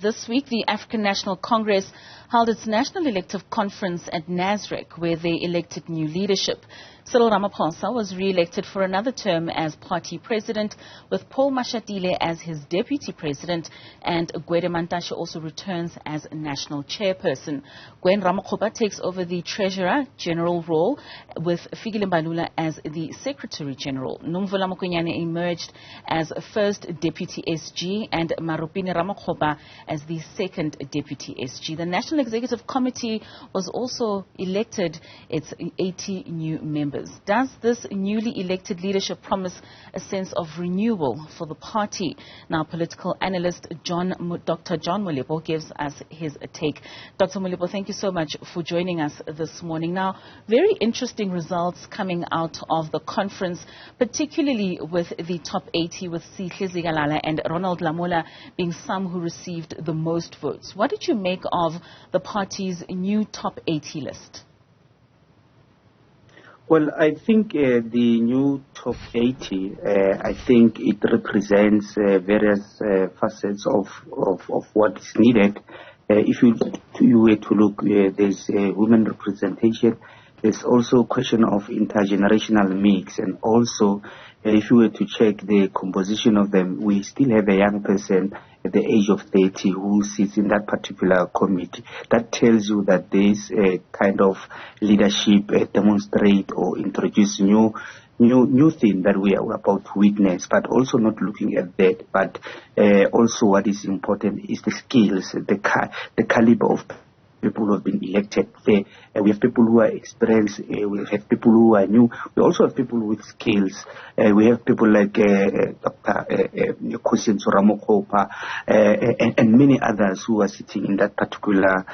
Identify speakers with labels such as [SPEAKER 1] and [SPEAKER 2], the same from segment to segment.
[SPEAKER 1] This week, the African National Congress held its National Elective Conference at Nasrec, where they elected new leadership. Cyril Ramaphosa was re-elected for another term as party president, with Paul Mashatile as his deputy president, and Gwede Mantashe also returns as national chairperson. Gwen Ramppkgopa takes over the treasurer general role, with Fikile Mbalula as the secretary general. Nomvula Mokonyane emerged as first deputy SG and Maropene Ramokgopa as the second deputy SG. The National Executive Committee was also elected its 80 new members. Does this newly elected leadership promise a sense of renewal for the party? Now, political analyst Dr. John Molepo gives us his take. Dr. Molepo, thank you so much for joining us this morning. Now, very interesting results coming out of the conference, particularly with the top 80, with Fikile Mbalula and Ronald Lamola being some who received the most votes. What did you make of the party's new top 80 list?
[SPEAKER 2] Well, I think the new top 80, I think it represents various facets of what is needed. If you were to look, there's women representation. There's also a question of intergenerational mix, and also if you were to check the composition of them, we still have a young person at the age of 30 who sits in that particular committee. That tells you that this kind of leadership demonstrate or introduce new thing that we are about to witness, but also not looking at that, but also what is important is the skills, the caliber of people who have been elected there. We have people who are experienced, we have people who are new, we also have people with skills. We have people like Dr. Ramokgopa and many others who are sitting in that particular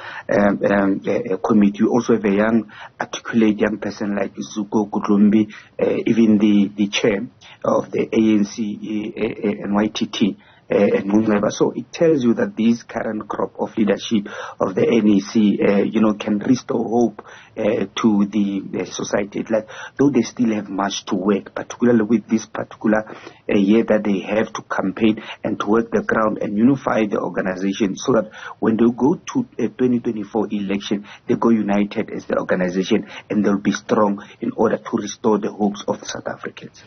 [SPEAKER 2] committee. We also have a young, articulate young person like Zuko Gudlumbi, even the chair of the ANC and YTT. So it tells you that this current crop of leadership of the NEC, can restore hope to the society. Like, though they still have much to work, particularly with this particular year that they have to campaign and to work the ground and unify the organization, so that when they go to a 2024 election, they go united as the organization and they'll be strong in order to restore the hopes of South Africans.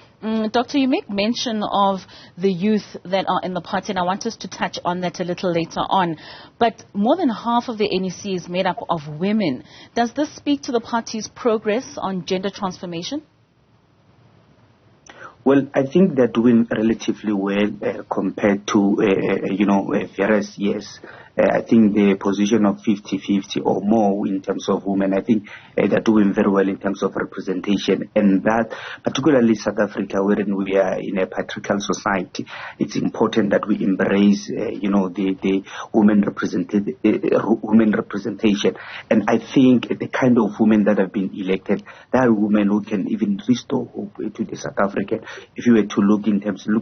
[SPEAKER 1] Doctor, you make mention of the youth that are in the party, and I want us to touch on that a little later on. But more than half of the NEC is made up of women. Does this speak to the party's progress on gender transformation?
[SPEAKER 2] Well, I think they're doing relatively well compared to, various years. I think the position of 50-50 or more in terms of women, I think they're doing very well in terms of representation. And that, particularly South Africa, wherein we are in a patriarchal society, it's important that we embrace, the women representation. And I think the kind of women that have been elected, they are women who can even restore hope to the South African. If you were to look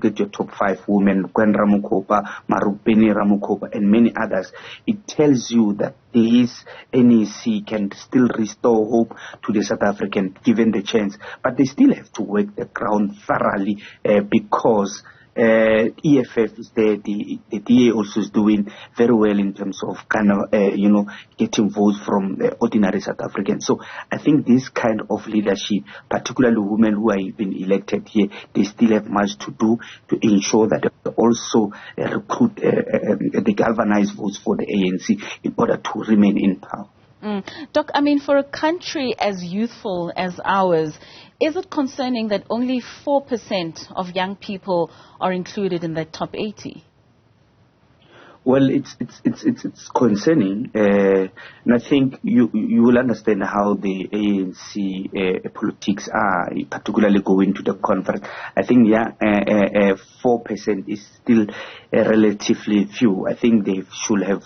[SPEAKER 2] at your top 5 women, Gwen Ramppkgopa, Maropene Ramokgopa, and many others, it tells you that this NEC can still restore hope to the South African given the chance. But they still have to work the ground thoroughly because EFF is there, the DA also is doing very well in terms of getting votes from ordinary South Africans. So I think this kind of leadership, particularly women who are being elected here, they still have much to do to ensure that they also recruit the galvanized votes for the ANC in order to remain in power.
[SPEAKER 1] Doc, for a country as youthful as ours, is it concerning that only 4% of young people are included in that top 80?
[SPEAKER 2] Well, it's concerning, and I think you will understand how the ANC politics are, particularly going to the conference. I think 4% is still relatively few. I think they should have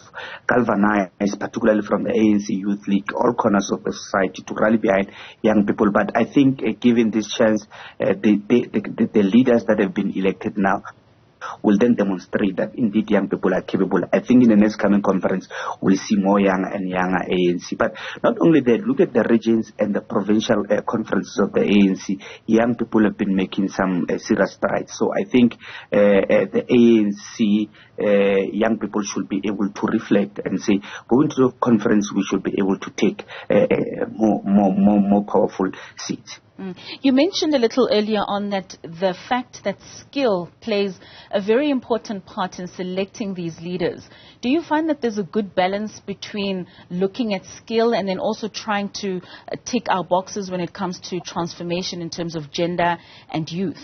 [SPEAKER 2] galvanized, particularly from the ANC Youth League, all corners of the society to rally behind young people. But I think given this chance, the leaders that have been elected now, will then demonstrate that indeed young people are capable. I think in the next coming conference, we'll see more young and younger ANC. But not only that, look at the regions and the provincial conferences of the ANC. Young people have been making some serious strides. So I think the ANC, young people should be able to reflect and say, going to the conference, we should be able to take more powerful seats.
[SPEAKER 1] You mentioned a little earlier on that the fact that skill plays a very important part in selecting these leaders. Do you find that there's a good balance between looking at skill and then also trying to tick our boxes when it comes to transformation in terms of gender and youth?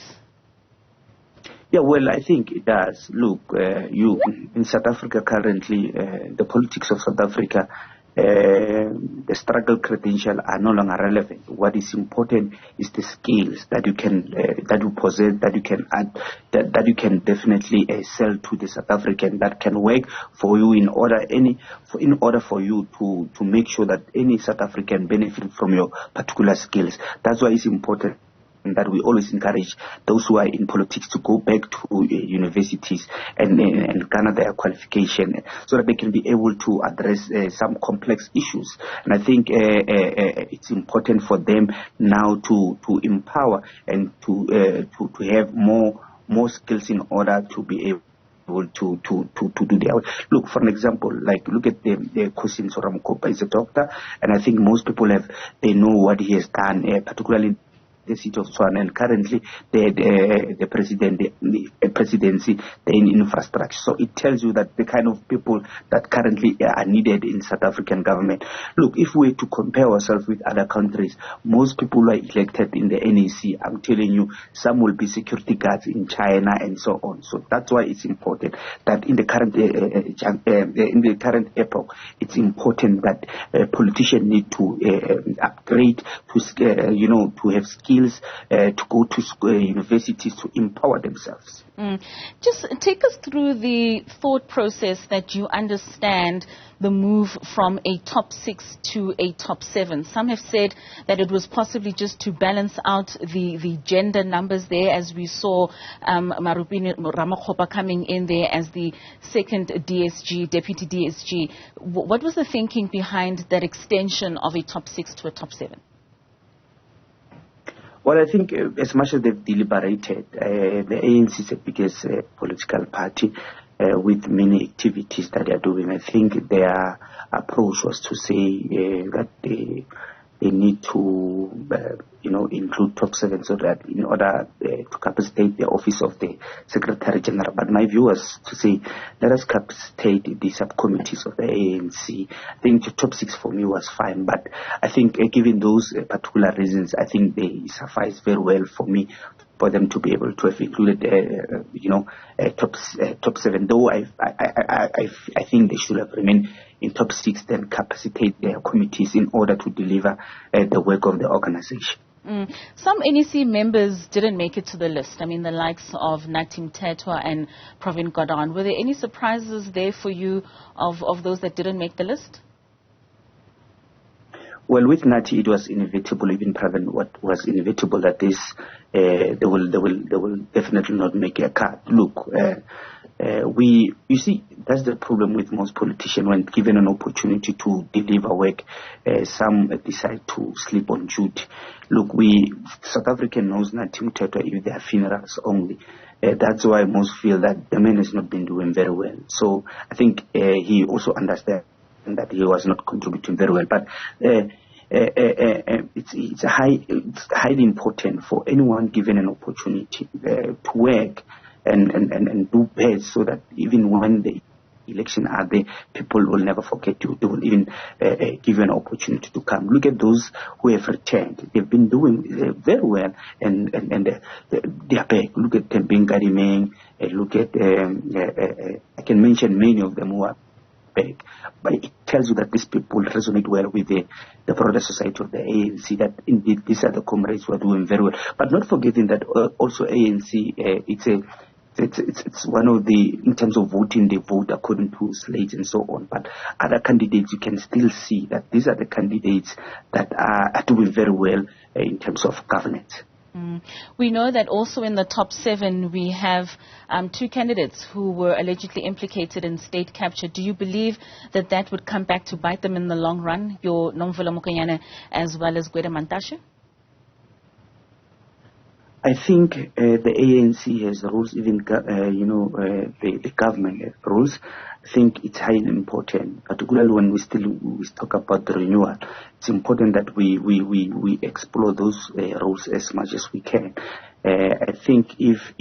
[SPEAKER 2] Yeah, well, I think it does. Look, in South Africa currently, the politics of South Africa, the struggle credentials are no longer relevant. What is important is the skills that you can, that you possess, that you can add, that you can definitely sell to the South African, that can work for you in order for you to make sure that any South African benefit from your particular skills. That's why it's important that we always encourage those who are in politics to go back to universities and garner their qualification so that they can be able to address some complex issues. And I think it's important for them now to empower and to have more skills in order to be able to do their work. Look, for an example, look at the Cyril Ramaphosa is a doctor, and I think most people they know what he has done, particularly the seat of Tswana, and currently the presidency, in infrastructure. So it tells you that the kind of people that currently are needed in South African government. Look, if we were to compare ourselves with other countries, most people who are elected in the NEC, I'm telling you, some will be security guards in China and so on. So that's why it's important that in the current epoch, it's important that politicians need to upgrade to have skills, to go to universities to empower themselves.
[SPEAKER 1] Just take us through the thought process that you understand the move from a top 6 to a top 7. Some have said that it was possibly just to balance out the gender numbers there, as we saw Maropene Ramokgopa coming in there as the second DSG, deputy DSG. What was the thinking behind that extension of a top 6 to a top 7?
[SPEAKER 2] Well, I think as much as they've deliberated, the ANC is the biggest political party with many activities that they are doing. I think their approach was to say that they need to, include top 7 so that in order to capacitate the office of the Secretary General. But my view was to say, let us capacitate the subcommittees of the ANC. I think the top 6 for me was fine, but I think given those particular reasons, I think they suffice very well for me for them to be able to have included, top 7. Though I think they should have remained in top 6, then capacitate their committees in order to deliver the work of the organization.
[SPEAKER 1] Some NEC members didn't make it to the list. I mean, the likes of Nathi Mthethwa and Pravin Gordhan. Were there any surprises there for you of those that didn't make the list?
[SPEAKER 2] Well, with Nathi, it was inevitable. Even Pravin, what was inevitable that they will definitely not make a cut. Look, you see, that's the problem with most politicians. When given an opportunity to deliver work, some decide to sleep on duty. Look, South Africa knows Nathi Mthethwa if they are funerals only. That's why most feel that the man has not been doing very well. So I think he also understands that he was not contributing very well. But it's highly important for anyone given an opportunity to work and do best, so that even when the election are there, people will never forget you. They will even give you an opportunity to come. Look at those who have returned. They've been doing very well, and they are back. Look at Bengadi Meng. Look at I can mention many of them who are back. But it tells you that these people resonate well with the broader society of the ANC, that indeed these are the comrades who are doing very well. But not forgetting that also ANC, it's one of the, in terms of voting, they vote according to slate and so on. But other candidates, you can still see that these are the candidates that are doing very well in terms of governance.
[SPEAKER 1] We know that also in the top 7 we have 2 candidates who were allegedly implicated in state capture. Do you believe that that would come back to bite them in the long run, your Nomvula Mokonyane as well as Gwede Mantashe?
[SPEAKER 2] I think the ANC has rules, even the government has rules. I think it's highly important, particularly when we talk about the renewal. It's important that we explore those rules as much as we can. I think if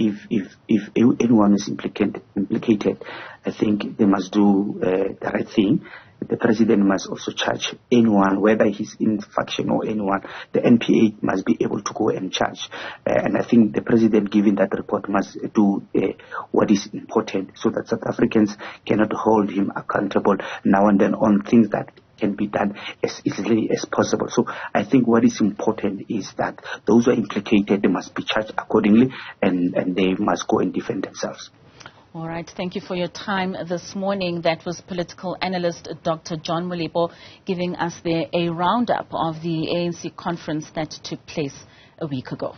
[SPEAKER 2] anyone is implicated, I think they must do the right thing. The president must also charge anyone, whether he's in faction or anyone. The NPA must be able to go and charge. And I think the president, given that report, must do what is important so that South Africans cannot hold him accountable now and then on things that can be done as easily as possible. So I think what is important is that those who are implicated, they must be charged accordingly, and they must go and defend themselves.
[SPEAKER 1] All right. Thank you for your time this morning. That was political analyst Dr. John Molepo giving us a roundup of the ANC conference that took place a week ago.